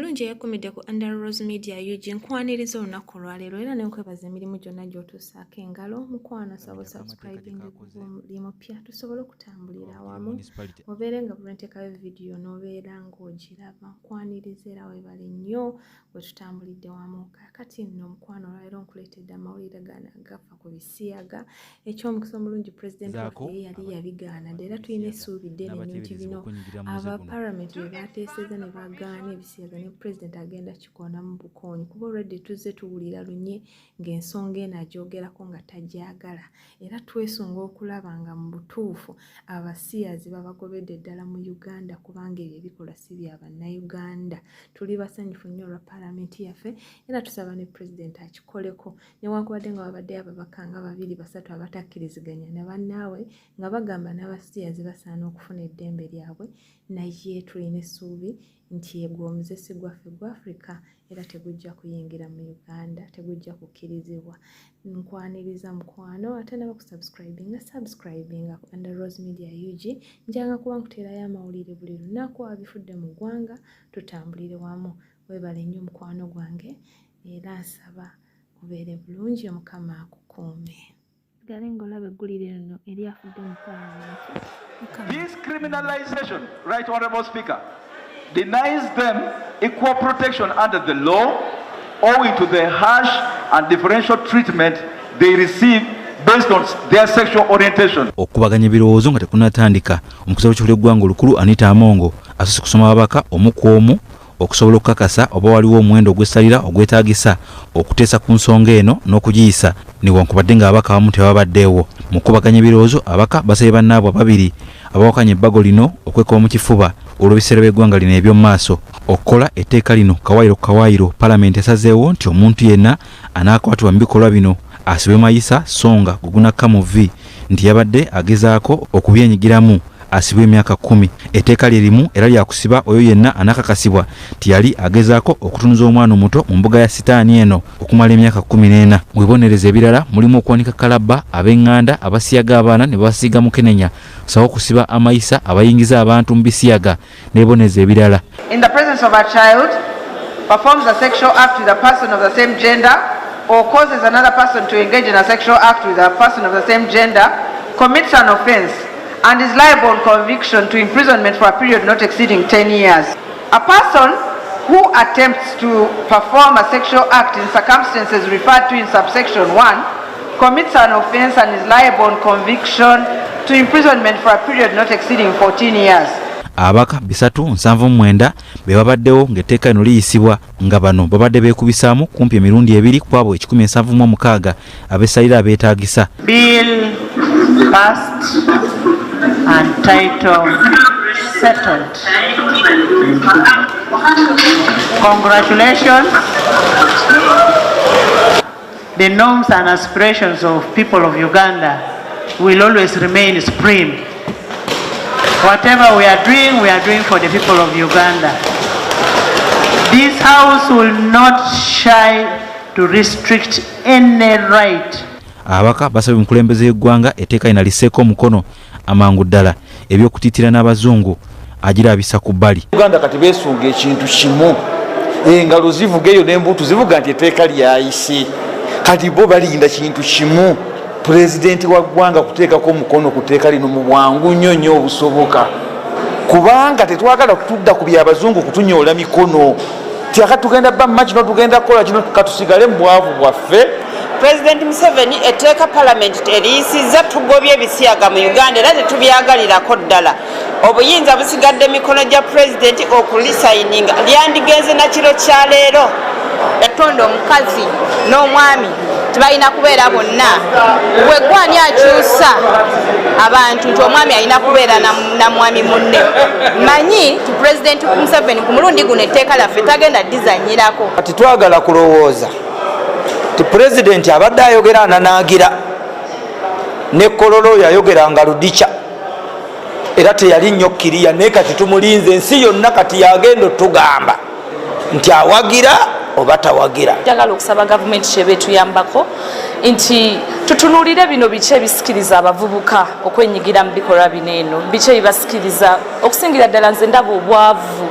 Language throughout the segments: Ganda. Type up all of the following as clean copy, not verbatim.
Mulungi yakumidde ku Under Rose Media UG nkwaniriza olunaku olwaleero era ne nkwebaza emirimu gyonna gy'otuusaako engalo mukwano sabo subscribing buli mupya tusobole okutambulira awamu obeere nga bwe nteekayo vidiyo n'obeera ng'ogiraba nkwaniriza era weebale nnyo bwe tutambulidde wamu kaakati nno omukwano olwaleero nkuleetedde amawulire gafa ku bisiyaga eky'omukisa omulungi pulezidenti waffe yali yabigaanadde era tulina essuubi ddene nnyo nti bino aba Paliyamenti bye baateeseza ne bagaana ebisiyaga ne President agenda kikoona mu bukonyi kuba already tuzze tuwulira lunye ng'ensonga eno agyogerako nga tajagala era twesunga okulaba nga mu butuufu abasiyazi babagobedde ddala mu Uganda kubanga ebyo ebikola si bya bannayuganda. Tuli basanyufu nnyo olwa Paliyamenti yaffe era tusaba ne President akikoleko newankubadde nga babadde ababaka nga 2-3 abatakkiriziganya ne bannaawe nga bagamba n'abasiyazi basaana okufuna eddembe lyabwe naye tulina essuubi nti egwo omuzesi gwaffe gwa Africa era tegujja kuyingira mu Uganda, tegujja kukkirizibwa. Nkwaniriza mukwano ate n'abakusubscribinga subscribinga ku Under Rose Media UG njanga kuba nkuteerayo amawulire buli lunaku abifudde mu ggwanga tutambulire wamu. Weebale nnyo mukwano gwange era nsaba kubeere bulungi Omukama akukuume. Gale ng'olaba eggulire lino eryafudde mu Paliyamenti. This criminalization, Right Honorable Speaker, denies them equal protection under the law owing to the harsh and differential treatment they receive based on their sexual orientation. Okubaganya ebirowoozo nga tekunatandika omukuza w'ekifuula eggwanga olukulu Anita Amongo asose kusoma ababaka omu ku omu okusobola okukakasa oba waliwo omuwendo ogw'essalira ogwetaagisa okuteesa ku nsonga eno n'okugiyisa newankubadde ng'ababaka abamu tebabaddeewo. Mu kubaganya ebirowoozo ababaka basabye bannaabwe ababiri abawakanya ebbago lino okwekuba mu kifuba olw'ebiseera by'eggwanga lino eby'omu maaso okukola etteeka lino kawaayiro. Paliyamenti esazeewo nti omuntu yenna anaakwatibwa mu bikolwa bino asibwe mayisa so nga gugunakka mu vvi nti yabadde agezaako okubyenyigiramu asibwe emyaka 10. Etteeka lye limu era lyakusiba oyo yenna anakakasibwa nti yali agezaako okutunuza omwana omuto mu mbuga ya sitaani eno okumala emyaka 14. Mu bibonereza ebirala mulimu okuwanika kalabba ab'eŋŋanda abasiyaga abaana ne babasiiga mu kenenya sawa okusiba amayisa abayingiza abantu mu bisiyaga n'ebibonereza ebirala. In the presence of a child performs a sexual act with a person of the same gender or causes another person to engage in a sexual act with a person of the same gender commits an offense and is liable on conviction to imprisonment for a period not exceeding 10 years. A person who attempts to perform a sexual act in circumstances referred to in subsection 1 commits an offense and is liable on conviction to imprisonment for a period not exceeding 14 years. Abaka 379 be babaddewo ng'etteeka lino liyisibwa nga bano babadde beekubisaamu kumpi emirundi 2 ku abo 176 ab'essalira abeetaagisa. Bill passed and title settled. Congratulations. The norms and aspirations of people of Uganda will always remain supreme. Whatever we are doing for the people of Uganda. This house will not shy to restrict any right. Abaka basabye omukulembeze w'eggwanga etteeka lino liseeko omukono amangu ddala eby'okutiitira n'abazungu agirabisa ku bbali. Uganda kati beesunga ekintu kimu engalo zivuga eyo n'embuutu zivuga nti etteeka lyayise kati bo balinda kintu kimu pulezidenti wa ggwanga kuteekako omukono ku tteeka lino mu bwangu nnyo obusoboka kubanga tetwagala kutudda ku byabazungu kutunyoola mikono tiakati tugenda bba mumaki tugenda kukola kino katusigale mu bwavu bwaffe. President Museveni etteeka Paliyamenti eriyisizza tugobye ebisiyaga mu Uganda era tetubyagalirako ddala. Obuyinza busigadde mikono gya President okulisayininga lyandigenze na kiro kya leero. Yatonda omukazi n'omwami tebalina kubeera bonna bwe gwani akyusa abantu nti omwami alina kubeera na mwami munne. Manyi ti President Museveni ku mulundi guno etteeka lyaffe tagenda ddizanyirako. Kati twagala kulowooza ti President abadde ayogera ananaagira ne kololo yayogeranga ludica era teyali nnyo kkiriya naye kati tumulinze ensi yonna kati yagenda otugamba nti awagira oba tawagira. Njagala okusaba gavumenti kyebe tuyambako nti tutunuulire bino biki ebisikiriza abavubuka okwenyigira mu bikolwa bino eno biki ebibasikiriza okusingira ddala nze ndaba obwavu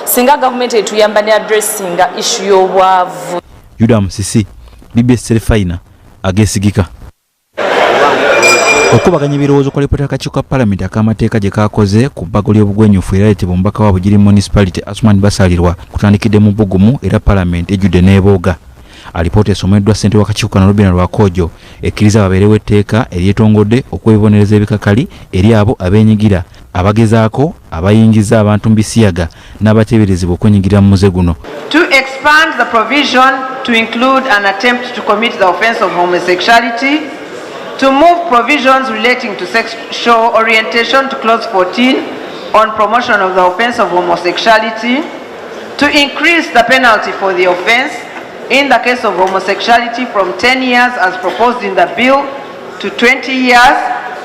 singa government etuyamba ne addressinga issue y'obwavu. Yuda Musisi, BBS Telefaina, agesigika. Okubaganya ebirowoozo kwa lipoota y'akakiiko ka Paliyamenti ak'amateeka gye kaakoze ku bbago ly'obugwenyufu era yayitibwa omubaka wa Bugiri Municipality Asuman Basalirwa kutandikidde mu Bugumu era Paliyamenti ejjudde n'ebooga. Alipoota esomeddwa ssentebe w'akakiiko kano Robinah Lwakojo ekkiriza babeerewo etteeka eryetongodde okwebibonereza ebikakali eri abo abeenyigira abagezaako abayingiza abantu mu bisiyaga n'abateeberezebwa okwenyigirira mu muze guno. To expand the provision to include an attempt to commit the offence of homosexuality, to move provisions relating to sexual orientation to clause 14 on promotion of the offence of homosexuality, to increase the penalty for the offence in the case of homosexuality from 10 years as proposed in the bill to 20 years,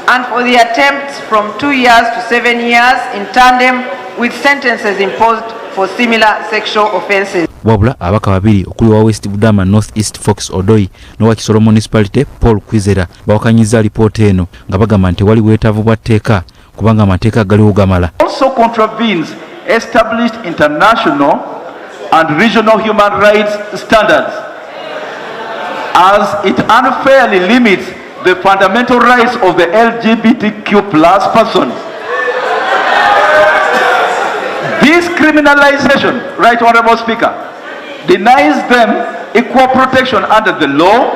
and for the attempts from 2 years to 7 years in tandem with sentences imposed for similar sexual offences. Wabula abaka babiri okuli wa West Budama North East Fox Odoi n'owa Kisoro Municipality Paul Kwizera bawakanyiza lipoota eno nga bagamba nti wali bwetaavu bwa tteeka kubanga amateeka galiwo gamala. Also contravenes established international and regional human rights standards as it unfairly limits the fundamental rights of the LGBTQ+ persons. This criminalization, Right Honorable Speaker, denies them equal protection under the law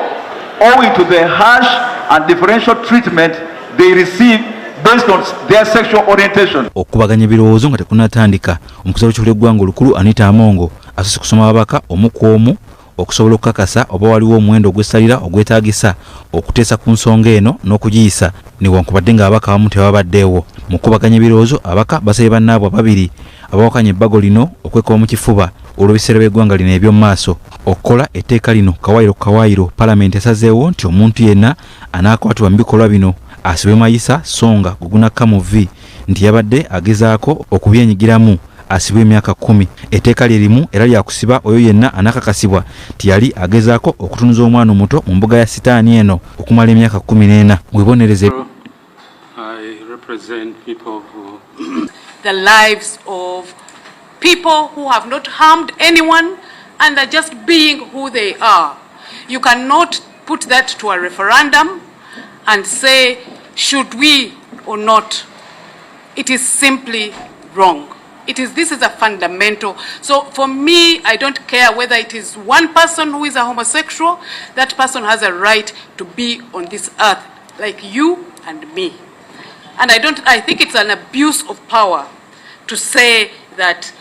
owing to the harsh and differential treatment they receive based on their sexual orientation. Okubaganya ebirowoozo nga tekunatandika, omukuza w'ekiiko ky'eggwanga olukulu Anita Amongo asose kusoma ababaka omu ku omu okusobola okukakasa oba waliwo omuwendo ogw'essalira ogwetaagisa okuteesa ku nsonga eno n'okugiyisa newankubadde ng'ababaka abamu tebabaddeewo. Mu kubaganya ebirowoozo ababaka basabye bannaabwe ababiri abawakanya ebbago lino okwekuba mu kifuba olw'ebiseera by'eggwanga lino eby'omu maaso okukola etteeka lino kawaayiro kawaayiro. Paliyamenti esazeewo nti omuntu yenna anaakwatibwa mu bikolwa bino asibwe mayisa so nga gugunakka mu vvi nti yabadde agezaako okubyenyigiramu asibwe emyaka 10. Etteeka lye limu era lyakusiba oyo yenna anakakasibwa nti yali agezaako okutunuza omwana omuto mu mbuga ya sitaani eno okumala emyaka 14. Weebonereze. I represent people who the lives of people who have not harmed anyone and are just being who they are. You cannot put that to a referendum and say should we or not. It is simply wrong. This is a fundamental. So for me, I don't care whether it is one person who is a homosexual. That person has a right to be on this earth like you and me. And I think it's an abuse of power to say that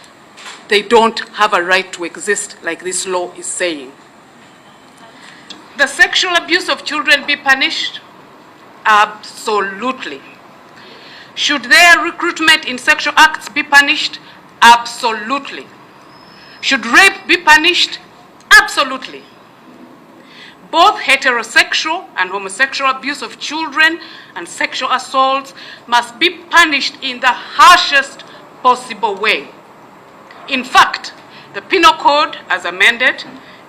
they don't have a right to exist like this law is saying. The sexual abuse of children be punished? Absolutely. Should their recruitment in sexual acts be punished? Absolutely. Should rape be punished? Absolutely. Both heterosexual and homosexual abuse of children and sexual assaults must be punished in the harshest possible way. In fact, the Penal Code, as amended,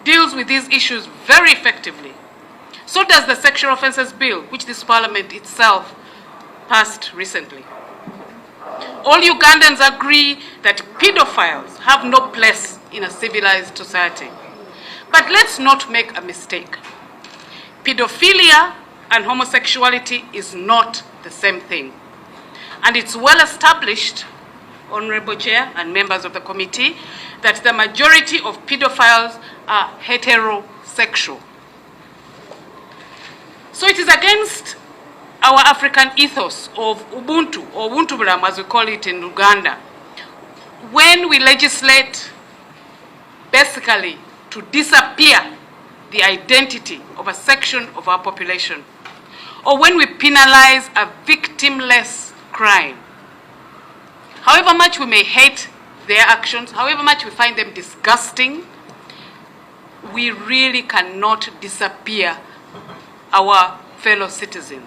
deals with these issues very effectively. So does the Sexual Offences Bill, which this Parliament itself passed recently. All Ugandans agree that pedophiles have no place in a civilized society. But let's not make a mistake. Pedophilia and homosexuality is not the same thing. And it's well established, Honorable Chair and members of the committee, that the majority of pedophiles are heterosexual. So it is against our African ethos of Ubuntu, or Ubuntu as we call it in Uganda, when we legislate basically to disappear the identity of a section of our population, or when we penalize a victimless crime. However much we may hate their actions, however much we find them disgusting, we really cannot disappear our fellow citizens.